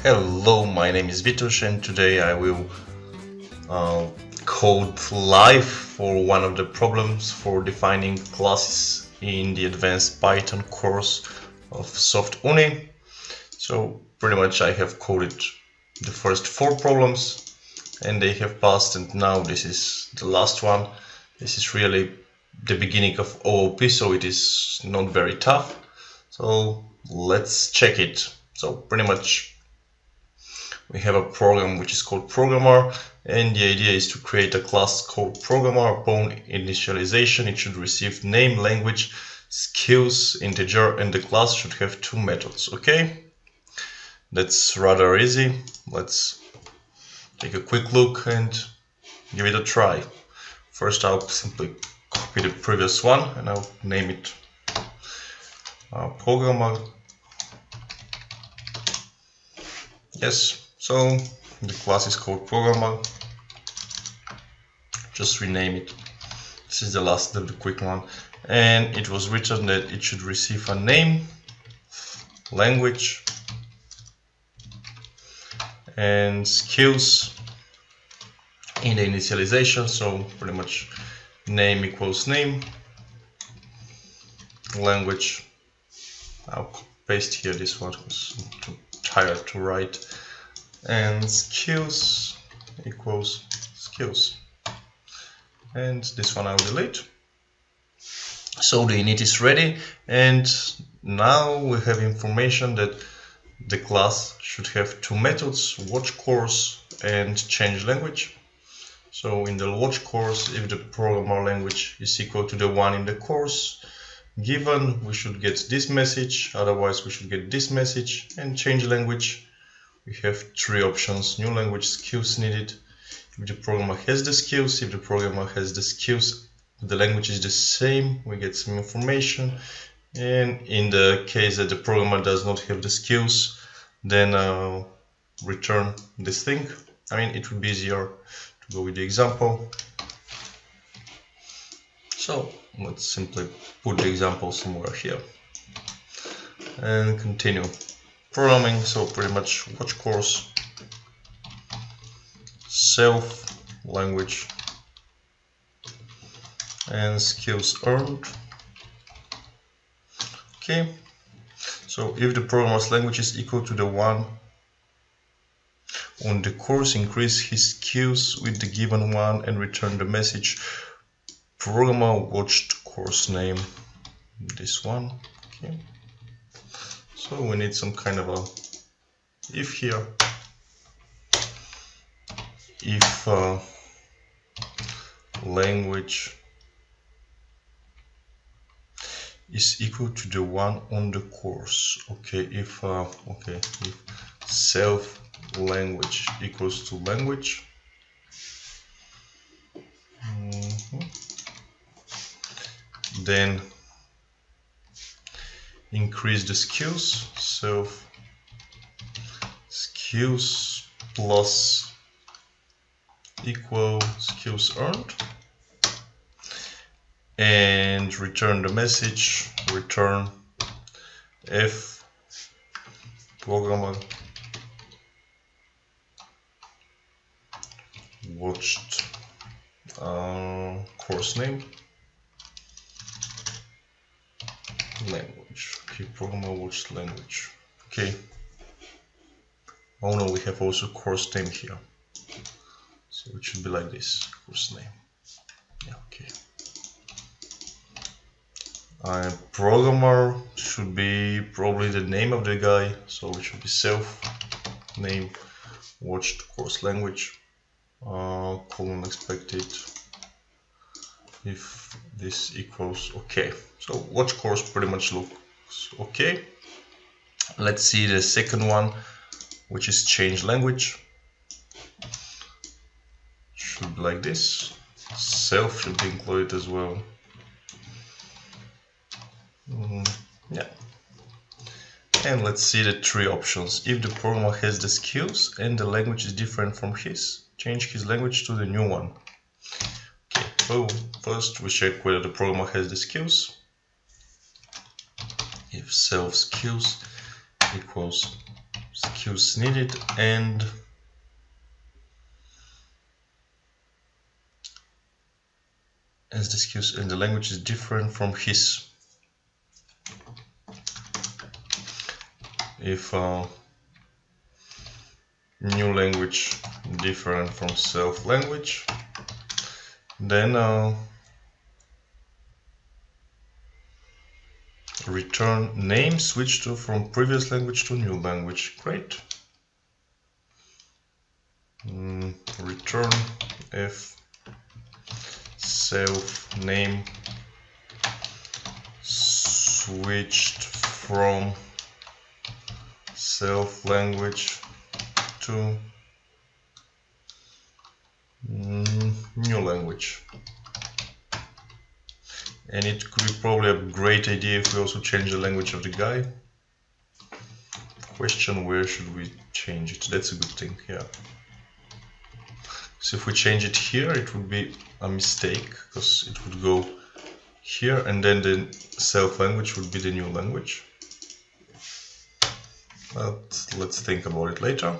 Hello, my name is Vitos and today I will code live for one of the problems for defining classes in the advanced Python course of SoftUni. So pretty much I have coded the first 4 problems and they have passed, and now this is the last one. This is really the beginning of OOP, so it is not very tough. So let's check it. So pretty much we have a program which is called programmer, and the idea is to create a class called programmer. Upon initialization, it should receive name, language, skills, integer, and the class should have 2 methods. Okay, that's rather easy. Let's take a quick look and give it a try. First, I'll simply copy the previous one and I'll name it programmer. Yes, so the class is called programmer. Just rename it. This is the quick one, and it was written that it should receive a name, language, and skills in the initialization. So pretty much name equals name, language. I'll paste here this one because I'm too tired to write, and skills equals skills, and this one I'll delete. So the init is ready, and now we have information that the class should have 2 methods, watch course and change language. So in the watch course, if the programmer language is equal to the one in the course given, we should get this message, otherwise we should get this message. And change language, we have 3 options: new language, skills needed. If the programmer has the skills, if the programmer has the skills, the language is the same, we get some information. And in the case that the programmer does not have the skills, then return this thing. I mean, it would be easier to go with the example. So let's simply put the example somewhere here and continue programming. So pretty much watch course, self, language, and skills earned. Okay, so if the programmer's language is equal to the one on the course, increase his skills with the given one and return the message programmer watched course name, this one. Okay, so we need some kind of a if here. If language is equal to the one on the course. Okay, if if self language equals to language, then increase the skills, self skills plus equal skills earned, and return the message, return f programmer watched course name, language. Okay, programmer watched language. Okay, oh no, we have also course name here, so it should be like this, course name. Yeah, okay. Programmer should be probably the name of the guy, so it should be self name watched course language, colon expected if this equals okay. So watch course pretty much looks okay. Let's see the second one, which is change language. Should be like this, self should be included as well. Yeah, and let's see the 3 options. If the programmer has the skills and the language is different from his, change his language to the new one. Okay, so first we check whether the programmer has the skills. If self skills equals skills needed, and as the skills and the language is different from his. If new language different from self language, then return name switch to from previous language to new language. Great. Return if self name switched from self language to new language. And it could be probably a great idea if we also change the language of the guy. Question, where should we change it? That's a good thing, yeah. So if we change it here, it would be a mistake, because it would go here and then the self language would be the new language. But let's think about it later.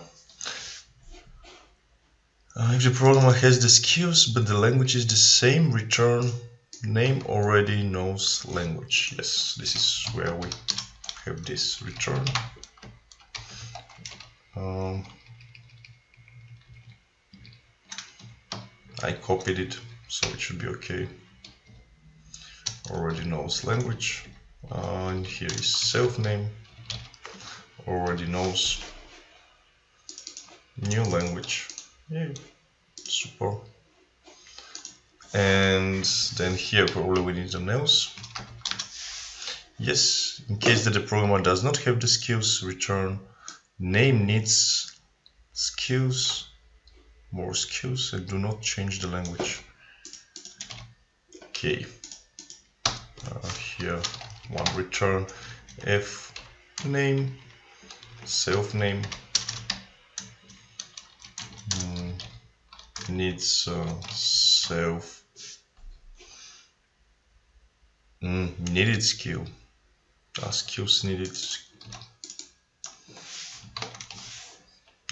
If the programmer has the skills but the language is the same, return name already knows language. Yes, this is where we have this return. I copied it, so it should be okay. Already knows language. And here is self name. Already knows new language. Yay, super. And then here probably we need an else. Yes, in case that the programmer does not have the skills, return name needs skills, more skills, and do not change the language. Okay, here one return if name self name needs self needed skill, skills needed.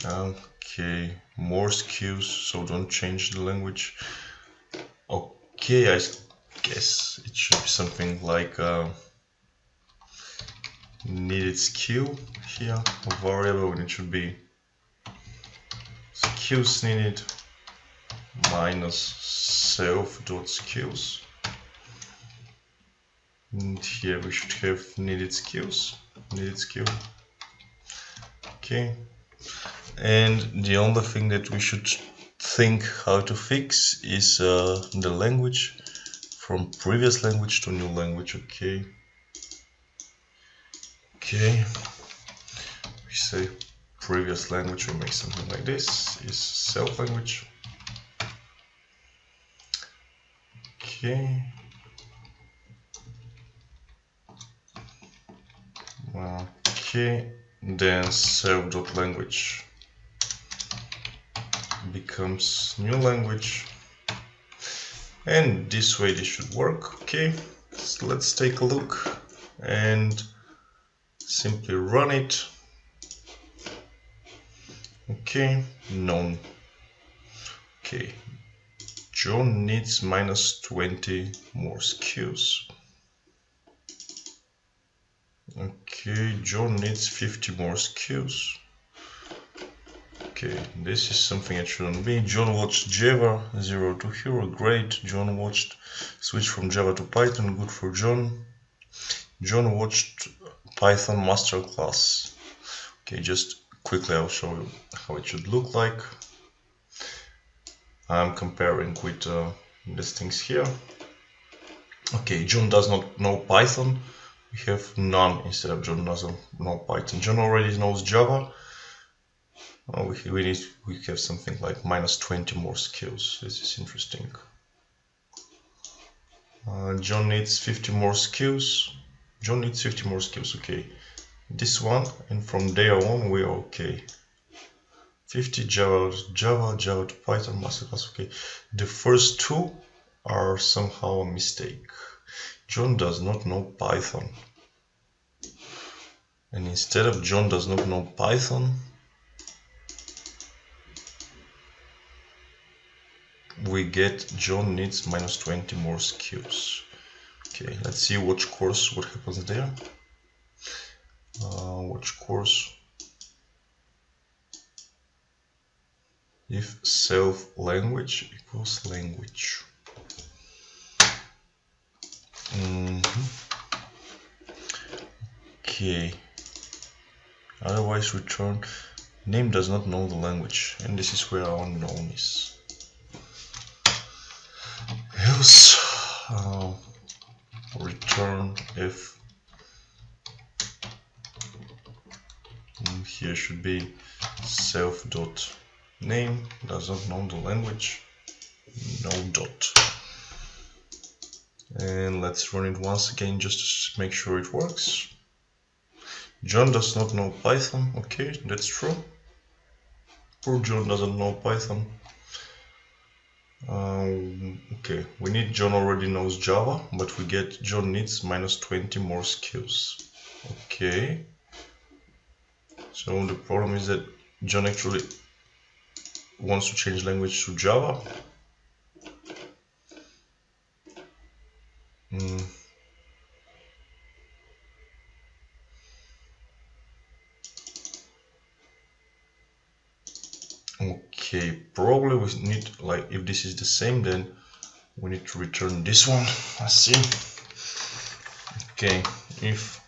Okay, more skills, so don't change the language. Okay, I guess it should be something like needed skill here, a variable, and it should be skills needed minus self.skills. And here we should have needed skills, needed skill. Okay. And the only thing that we should think how to fix is the language from previous language to new language. Okay. Okay. We say previous language, we make something like this, is self language. Okay. Okay. Then self.language becomes new language, and this way this should work. Okay, so let's take a look and simply run it. Okay, none. Okay, John needs minus 20 more skills. Okay, John needs 50 more skills. Okay, this is something it shouldn't be. John watched Java 0 to Hero, great. John watched switch from Java to Python, good for John. John watched Python masterclass. Okay, just quickly I'll show you how it should look like. I'm comparing with these things here. Okay, John does not know Python. We have none instead of John doesn't know Python. John already knows Java. We have something like minus 20 more skills. This is interesting. John needs 50 more skills. John needs 50 more skills. Okay, this one, and from there on we are okay. 50 Java to Python masterclass. Okay, the first two are somehow a mistake. John does not know Python. And instead of John does not know Python, we get John needs -20 more skills. Okay, let's see watch course, what happens there. Watch course. If self language equals language. Okay. Otherwise return name does not know the language, and this is where our unknown is. Else return if here should be self dot name does not know the language, no dot. And let's run it once again just to make sure it works. John does not know Python. Okay, that's true. Poor John doesn't know Python. Okay, we need John already knows Java, but we get John needs -20 more skills. Okay. So the problem is that John actually wants to change language to Java. Okay, probably we need, like, if this is the same, then we need to return this one. Let's see. Okay, if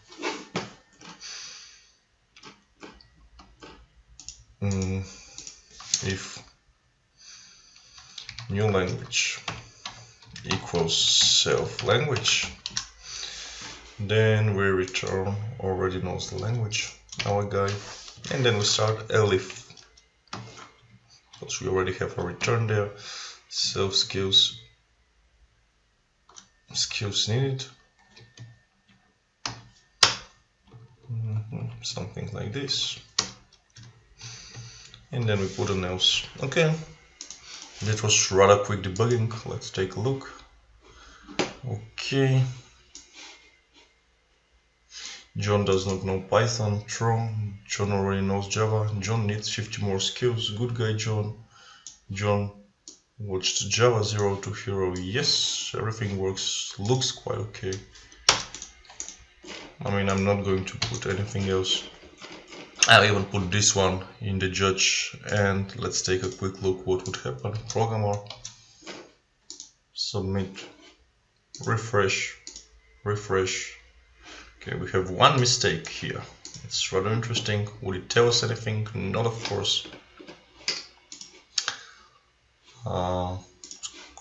new language equals self language, then we return already knows the language, our guy, and then we start elif, because we already have a return there. Self skills needed, something like this, and then we put an else. Okay, that was rather quick debugging. Let's take a look. Okay, John does not know Python. True. John already knows Java. John needs 50 more skills. Good guy, John. John watched Java 0 to hero. Yes, everything works. Looks quite okay. I mean, I'm not going to put anything else. I'll even put this one in the judge, and let's take a quick look what would happen. Programmer, submit, refresh, refresh. Okay, we have one mistake here. It's rather interesting. Would it tell us anything? Not, of course.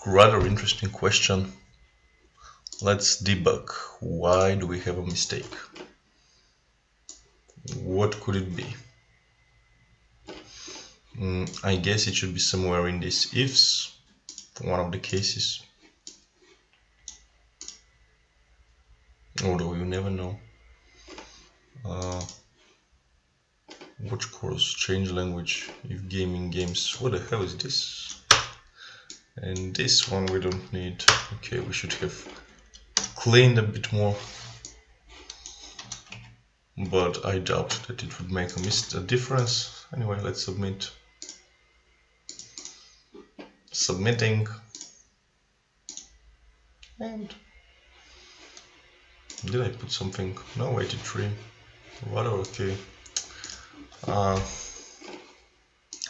Rather interesting question. Let's debug. Why do we have a mistake? What could it be? I guess it should be somewhere in these ifs, one of the cases. Although you never know. Watch course, change language, if gaming games. What the hell is this? And this one we don't need. Okay, we should have cleaned a bit more. But I doubt that it would make a difference. Anyway, let's submit. Submitting. And did I put something? No, 83. Rather okay.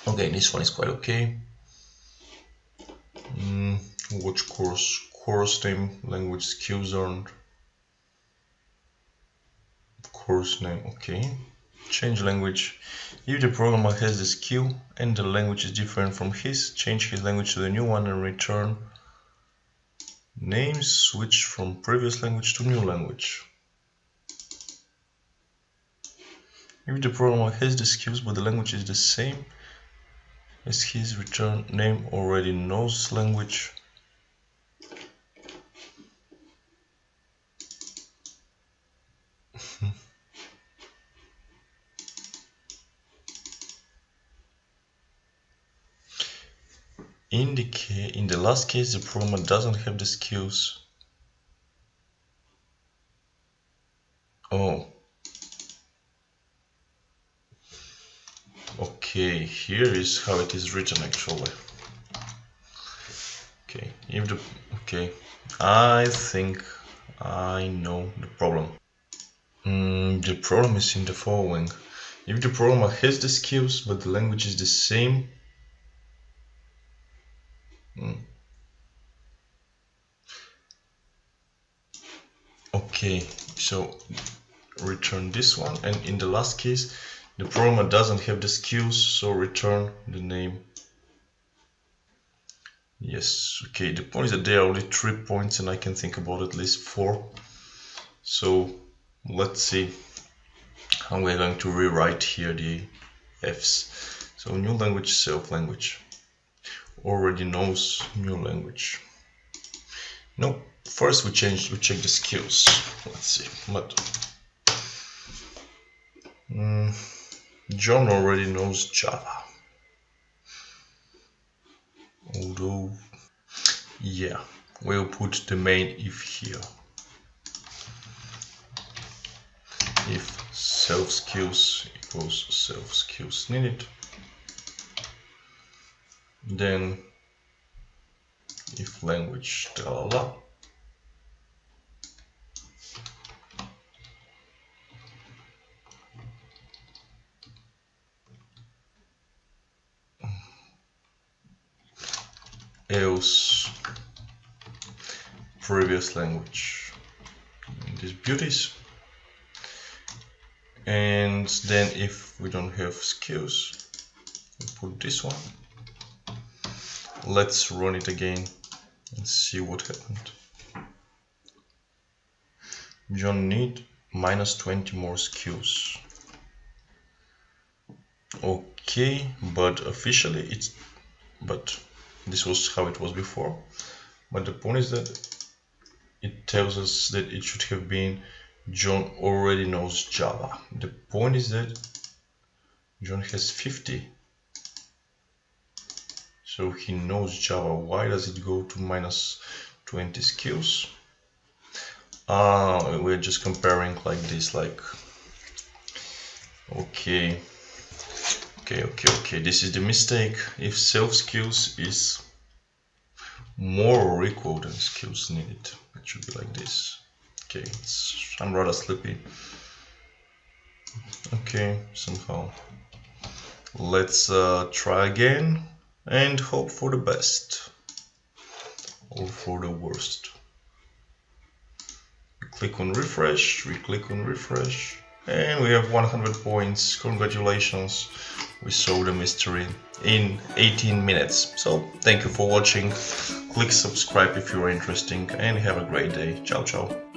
Okay, this one is quite okay. Watch course name, language skills earned. Course name, okay. Change language. If the programmer has the skill and the language is different from his, change his language to the new one and return name switch from previous language to new language. If the programmer has the skills but the language is the same as his, return name already knows language. In the last case, the programmer doesn't have the skills. Oh, Okay, here is how it is written actually. Okay, I think I know the problem. The problem is in the following. If the programmer has the skills but the language is the same, okay, so return this one, and in the last case the programmer doesn't have the skills, so return the name. Yes, okay, the point is that there are only 3 points and I can think about at least 4. So let's see how we're going to rewrite here the F's. So new language, self language. Already knows new language. No, first we check the skills. Let's see, but John already knows Java. Although, yeah, we'll put the main if here. If self skills equals self skills needed, then if language la else previous language, these beauties. And then if we don't have skills, we put this one. Let's run it again and see what happened. John need -20 more skills. Okay, but officially this was how it was before. But the point is that it tells us that it should have been John already knows Java. The point is that John has 50. So he knows Java. Why does it go to -20 skills? We're just comparing like this, like, okay, this is the mistake. If self skills is more or equal than skills needed, it should be like this. Okay, I'm rather sleepy. Okay, somehow. Let's try again and hope for the best or for the worst. We click on refresh, and we have 100 points. Congratulations, we solved the mystery in 18 minutes. So thank you for watching. Click subscribe if you're interested, and have a great day. Ciao ciao.